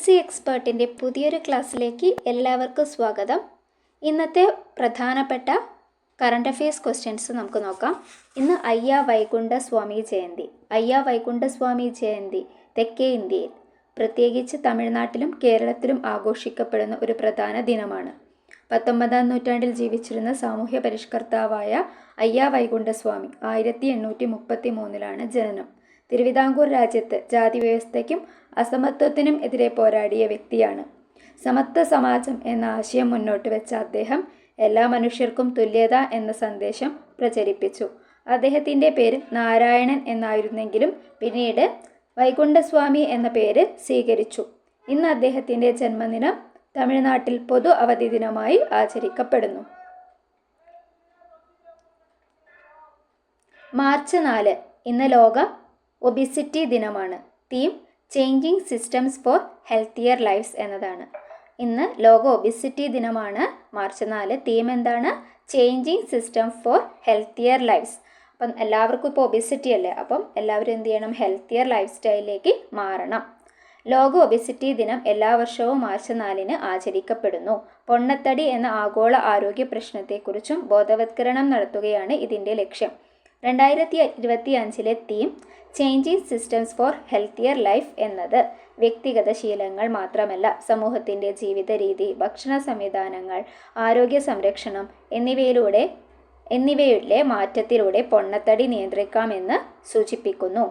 PSC എക്സ്പേർട്ടിൻ്റെ പുതിയൊരു ക്ലാസ്സിലേക്ക് എല്ലാവർക്കും സ്വാഗതം. ഇന്നത്തെ പ്രധാനപ്പെട്ട കറണ്ട് അഫയേഴ്സ് ക്വസ്റ്റ്യൻസ് നമുക്ക് നോക്കാം. ഇന്ന് അയ്യ വൈകുണ്ഠസ്വാമി ജയന്തി. അയ്യ വൈകുണ്ഠസ്വാമി ജയന്തി തെക്കേ ഇന്ത്യയിൽ, പ്രത്യേകിച്ച് തമിഴ്നാട്ടിലും കേരളത്തിലും ആഘോഷിക്കപ്പെടുന്ന ഒരു പ്രധാന ദിനമാണ്. 19-ാം നൂറ്റാണ്ടിൽ ജീവിച്ചിരുന്ന സാമൂഹ്യ പരിഷ്കർത്താവായ അയ്യ വൈകുണ്ഠസ്വാമി 1833 ജനനം. തിരുവിതാംകൂർ രാജ്യത്ത് ജാതി വ്യവസ്ഥയ്ക്കും അസമത്വത്തിനും എതിരെ പോരാടിയ വ്യക്തിയാണ്. സമത്വ സമാജം എന്ന ആശയം മുന്നോട്ട് വെച്ച അദ്ദേഹം എല്ലാ മനുഷ്യർക്കും തുല്യത എന്ന സന്ദേശം പ്രചരിപ്പിച്ചു. അദ്ദേഹത്തിൻ്റെ പേര് നാരായണൻ എന്നായിരുന്നെങ്കിലും പിന്നീട് വൈകുണ്ഠസ്വാമി എന്ന പേര് സ്വീകരിച്ചു. ഇന്ന് അദ്ദേഹത്തിൻ്റെ ജന്മദിനം തമിഴ്നാട്ടിൽ പൊതു അവധി ദിനമായി ആചരിക്കപ്പെടുന്നു. മാർച്ച് 4 ഇന്ന് ലോക ഒബിസിറ്റി ദിനമാണ്. Theme changing systems for healthier lifes എന്നതാണ്. ഇന്ന് ലോക ഒബിസിറ്റി ദിനമാണ്. മാർച്ച് 4. തീം എന്താണ്? Changing system for healthier lifes. അപ്പം എല്ലാവർക്കും ഇപ്പോൾ ഒബിസിറ്റി അല്ലേ, അപ്പം എല്ലാവരും എന്ത് ചെയ്യണം? ഹെൽത്തിയർ ലൈഫ് സ്റ്റൈലിലേക്ക് മാറണം. ലോക ഒബിസിറ്റി ദിനം എല്ലാ വർഷവും മാർച്ച് 4 ആചരിക്കപ്പെടുന്നു. പൊണ്ണത്തടി എന്ന ആഗോള ആരോഗ്യ പ്രശ്നത്തെക്കുറിച്ചും ബോധവത്കരണം നടത്തുകയാണ് ഇതിൻ്റെ ലക്ഷ്യം. 2025 theme changing systems for healthier life എന്നത് വ്യക്തിഗത ശീലങ്ങൾ മാത്രമല്ല, സമൂഹത്തിൻ്റെ ജീവിത രീതി, ഭക്ഷണ സംവിധാനങ്ങൾ, ആരോഗ്യ സംരക്ഷണം എന്നിവയിലെ മാറ്റത്തിലൂടെ പൊണ്ണത്തടി നിയന്ത്രിക്കാമെന്ന് സൂചിപ്പിക്കുന്നു.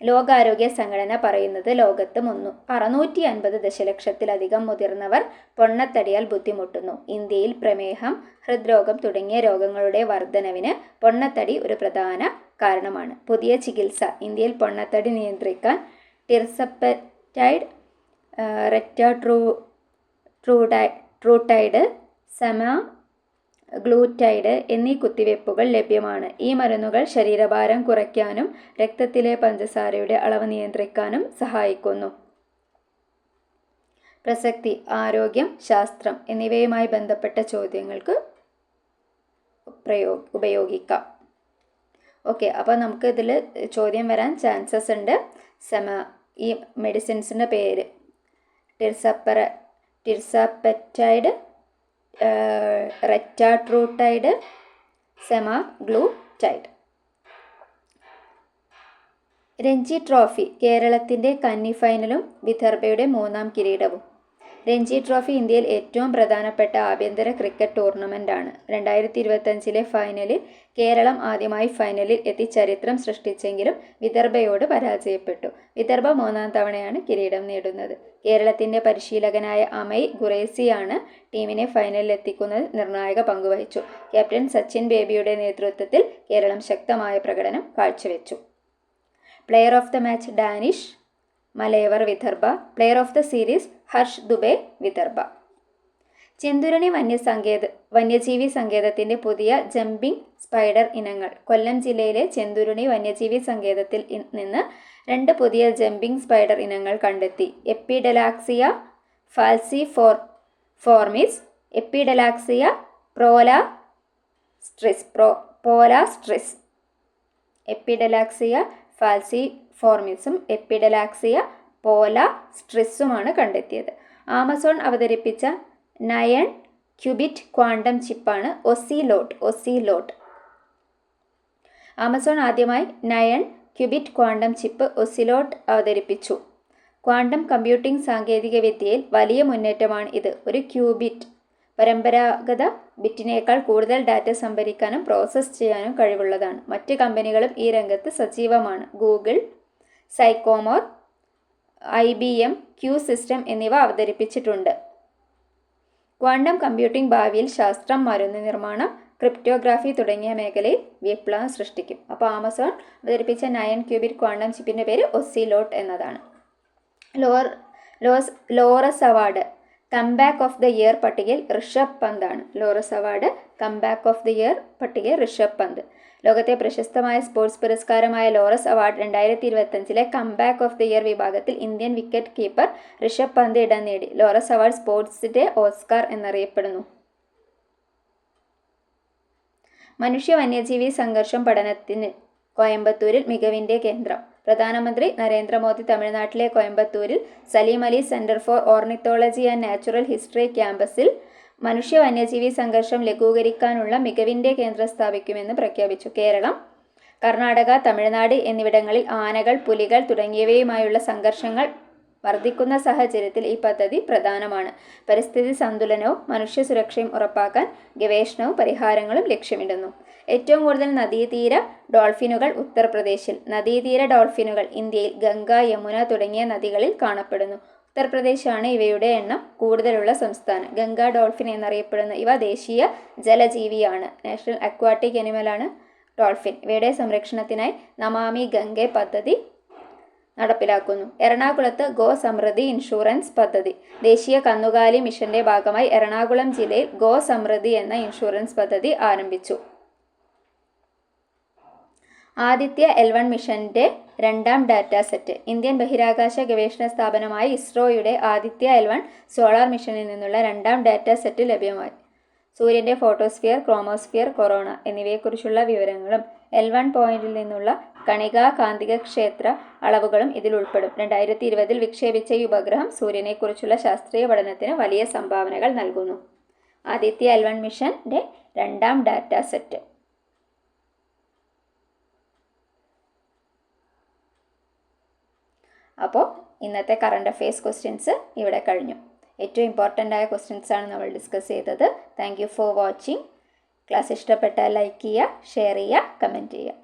ലോകാരോഗ്യ സംഘടന പറയുന്നത് ലോകത്ത് 650 ദശലക്ഷത്തിലധികം മുതിർന്നവർ പൊണ്ണത്തടിയാൽ ബുദ്ധിമുട്ടുന്നു. ഇന്ത്യയിൽ പ്രമേഹം, ഹൃദ്രോഗം തുടങ്ങിയ രോഗങ്ങളുടെ വർധനവിന് പൊണ്ണത്തടി ഒരു പ്രധാന കാരണമാണ്. പുതിയ ചികിത്സ. ഇന്ത്യയിൽ പൊണ്ണത്തടി നിയന്ത്രിക്കാൻ ടിർസപ്പെറ്റൈഡ്, റെക്റ്റാട്രൂട്ടൈഡ്, സെമാഗ്ലൂറ്റൈഡ് എന്നീ കുത്തിവയ്പ്പുകൾ ലഭ്യമാണ്. ഈ മരുന്നുകൾ ശരീരഭാരം കുറയ്ക്കാനും രക്തത്തിലെ പഞ്ചസാരയുടെ അളവ് നിയന്ത്രിക്കാനും സഹായിക്കുന്നു. പ്രസക്തി. ആരോഗ്യം, ശാസ്ത്രം എന്നിവയുമായി ബന്ധപ്പെട്ട ചോദ്യങ്ങൾക്ക് ഉപയോഗിക്കാം. ഓക്കെ, അപ്പോൾ നമുക്ക് ഇതിൽ ചോദ്യം വരാൻ ചാൻസസ് ഉണ്ട്. ഈ മെഡിസിൻസിൻ്റെ പേര് ടിർസപ്പെറ്റൈഡ്, റെക്റ്റാട്രൂട്ടൈഡ്, സെമാഗ്ലൂറ്റൈഡ്. രഞ്ജി ട്രോഫി. കേരളത്തിൻ്റെ കന്നി ഫൈനലും വിദർഭയുടെ 3ാം കിരീടവും. രഞ്ജി ട്രോഫി ഇന്ത്യയിൽ ഏറ്റവും പ്രധാനപ്പെട്ട ആഭ്യന്തര ക്രിക്കറ്റ് ടൂർണമെൻ്റാണ്. 2025 ഫൈനലിൽ കേരളം ആദ്യമായി ഫൈനലിൽ എത്തി ചരിത്രം സൃഷ്ടിച്ചെങ്കിലും വിദർഭയോട് പരാജയപ്പെട്ടു. വിദർഭ 3ാം തവണയാണ് കിരീടം നേടുന്നത്. കേരളത്തിൻ്റെ പരിശീലകനായ അമയ് ഖുറേസിയാണ് ടീമിനെ ഫൈനലിൽ എത്തിക്കുന്നതിൽ നിർണായക പങ്കുവഹിച്ചു. ക്യാപ്റ്റൻ സച്ചിൻ ബേബിയുടെ നേതൃത്വത്തിൽ കേരളം ശക്തമായ പ്രകടനം കാഴ്ചവെച്ചു. Player of the match Danish Malewar Vidarbha. Player of the series Harsh Dubey Vidarbha. Chenthuruni വന്യജീവി സങ്കേതത്തിൻ്റെ പുതിയ ജമ്പിംഗ് സ്പൈഡർ ഇനങ്ങൾ. കൊല്ലം ജില്ലയിലെ ചെന്തുരുണി വന്യജീവി സങ്കേതത്തിൽ നിന്ന് 2 പുതിയ ജമ്പിംഗ് സ്പൈഡർ ഇനങ്ങൾ കണ്ടെത്തി. എപ്പിഡലാക്സിയ ഫാൽസിഫോർമിസ്, എപ്പിഡലാക്സിയ പോലാസ്ട്രിസ്. എപ്പിഡലാക്സിയ ഫാൽസിഫോർമിസും എപ്പിഡലാക്സിയ പോലാസ്ട്രിസുമാണ് കണ്ടെത്തിയത്. ആമസോൺ അവതരിപ്പിച്ച 9 ക്യൂബിറ്റ് ക്വാണ്ടം ചിപ്പാണ് ഒസിലോട്ട്. ആമസോൺ ആദ്യമായി 9 ക്യൂബിറ്റ് ക്വാണ്ടം ചിപ്പ് ഒസിലോട്ട് അവതരിപ്പിച്ചു. ക്വാണ്ടം കമ്പ്യൂട്ടിംഗ് സാങ്കേതികവിദ്യയിൽ വലിയ മുന്നേറ്റമാണ് ഇത്. ഒരു ക്യൂബിറ്റ് പരമ്പരാഗത ബിറ്റിനേക്കാൾ കൂടുതൽ ഡാറ്റ സംഭരിക്കാനും പ്രോസസ്സ് ചെയ്യാനും കഴിവുള്ളതാണ്. മറ്റ് കമ്പനികളും ഈ രംഗത്ത് സജീവമാണ്. ഗൂഗിൾ, സൈക്കോമോർ, IBM ക്യൂ സിസ്റ്റം എന്നിവ അവതരിപ്പിച്ചിട്ടുണ്ട്. ക്വാണ്ടം കമ്പ്യൂട്ടിംഗ് ഭാവിയിൽ ശാസ്ത്രം, മരുന്ന് നിർമ്മാണം, ക്രിപ്റ്റോഗ്രാഫി തുടങ്ങിയ മേഖലയിൽ വിപ്ലവം സൃഷ്ടിക്കും. അപ്പോൾ ആമസോൺ അവതരിപ്പിച്ച 9 ക്യൂബിറ്റ് ക്വാണ്ടം ചിപ്പിൻ്റെ പേര് ഒസിലോട്ട് എന്നതാണ്. Laureus award comeback of the year പട്ടികയിൽ ഋഷഭ് പന്താണ്. Laureus award comeback of the year പട്ടികയിൽ ഋഷഭ് പന്ത്. ലോകത്തെ പ്രശസ്തമായ സ്പോർട്സ് പുരസ്കാരമായ Laureus award 2025 comeback of the year വിഭാഗത്തിൽ Indian wicket keeper Rishabh Pant ഇടം നേടി. ലോറസ് അവാർഡ് സ്പോർട്സിൻ്റെ ഓസ്കാർ എന്നറിയപ്പെടുന്നു. മനുഷ്യ വന്യജീവി സംഘർഷം പഠനത്തിന് കോയമ്പത്തൂരിൽ മികവിൻ്റെ കേന്ദ്രം. പ്രധാനമന്ത്രി നരേന്ദ്രമോദി തമിഴ്നാട്ടിലെ കോയമ്പത്തൂരിൽ Saleem Ali centre for ornithology and natural history ക്യാമ്പസിൽ മനുഷ്യ വന്യജീവി സംഘർഷം ലഘൂകരിക്കാനുള്ള മികവിൻ്റെ കേന്ദ്രം സ്ഥാപിക്കുമെന്ന് പ്രഖ്യാപിച്ചു. കേരളം, കർണാടക, തമിഴ്നാട് എന്നിവിടങ്ങളിൽ ആനകൾ, പുലികൾ തുടങ്ങിയവയുമായുള്ള സംഘർഷങ്ങൾ വർദ്ധിക്കുന്ന സാഹചര്യത്തിൽ ഈ പദ്ധതി പ്രധാനമാണ്. പരിസ്ഥിതി സന്തുലനവും മനുഷ്യ സുരക്ഷയും ഉറപ്പാക്കാൻ ഗവേഷണവും പരിഹാരങ്ങളും ലക്ഷ്യമിടുന്നു. ഏറ്റവും കൂടുതൽ നദീതീര ഡോൾഫിനുകൾ ഉത്തർപ്രദേശിൽ. നദീതീര ഡോൾഫിനുകൾ ഇന്ത്യയിൽ ഗംഗ, യമുന തുടങ്ങിയ നദികളിൽ കാണപ്പെടുന്നു. ഉത്തർപ്രദേശാണ് ഇവയുടെ എണ്ണം കൂടുതലുള്ള സംസ്ഥാനം. ഗംഗ ഡോൾഫിൻ എന്നറിയപ്പെടുന്ന ഇവ ദേശീയ ജലജീവിയാണ്. നാഷണൽ അക്വാട്ടിക് അനിമലാണ് ഡോൾഫിൻ. ഇവയുടെ സംരക്ഷണത്തിനായി നമാമി ഗംഗെ പദ്ധതി നടപ്പിലാക്കുന്നു. എറണാകുളത്ത് ഗോ സമൃദ്ധി ഇൻഷുറൻസ് പദ്ധതി. ദേശീയ കന്നുകാലി മിഷന്റെ ഭാഗമായി എറണാകുളം ജില്ലയിൽ ഗോ സമൃദ്ധി എന്ന ഇൻഷുറൻസ് പദ്ധതി ആരംഭിച്ചു. ആദിത്യ L1 മിഷന്റെ രണ്ടാം ഡാറ്റാ സെറ്റ്. ഇന്ത്യൻ ബഹിരാകാശ ഗവേഷണ സ്ഥാപനമായ ഇസ്രോയുടെ ആദിത്യ L1 സോളാർ മിഷനിൽ നിന്നുള്ള രണ്ടാം ഡാറ്റാ സെറ്റ് ലഭ്യമായി. സൂര്യന്റെ ഫോട്ടോസ്ഫിയർ, ക്രോമോസ്ഫിയർ, കൊറോണ എന്നിവയെക്കുറിച്ചുള്ള വിവരങ്ങളും L1 പോയിന്റിൽ നിന്നുള്ള കണികാ കാന്തിക ക്ഷേത്ര അളവുകളും ഇതിൽ ഉൾപ്പെടും. 2020 വിക്ഷേപിച്ച ഈ ഉപഗ്രഹം സൂര്യനെക്കുറിച്ചുള്ള ശാസ്ത്രീയ പഠനത്തിന് വലിയ സംഭാവനകൾ നൽകുന്നു. ആദിത്യ L1 മിഷന്റെ രണ്ടാം ഡാറ്റാ സെറ്റ്. അപ്പോൾ ഇന്നത്തെ കറണ്ട് അഫയേഴ്സ് ക്വസ്റ്റ്യൻസ് ഇവിടെ കഴിഞ്ഞു. ഏറ്റവും ഇമ്പോർട്ടൻ്റ് ആയ ക്വസ്റ്റ്യൻസ് ആണ് നമ്മൾ ഡിസ്കസ് ചെയ്തത്. Thank you for watching. Class ഇഷ്ടപ്പെട്ടാൽ ലൈക്ക് ചെയ്യുക, ഷെയർ ചെയ്യുക, കമൻറ്റ് ചെയ്യുക.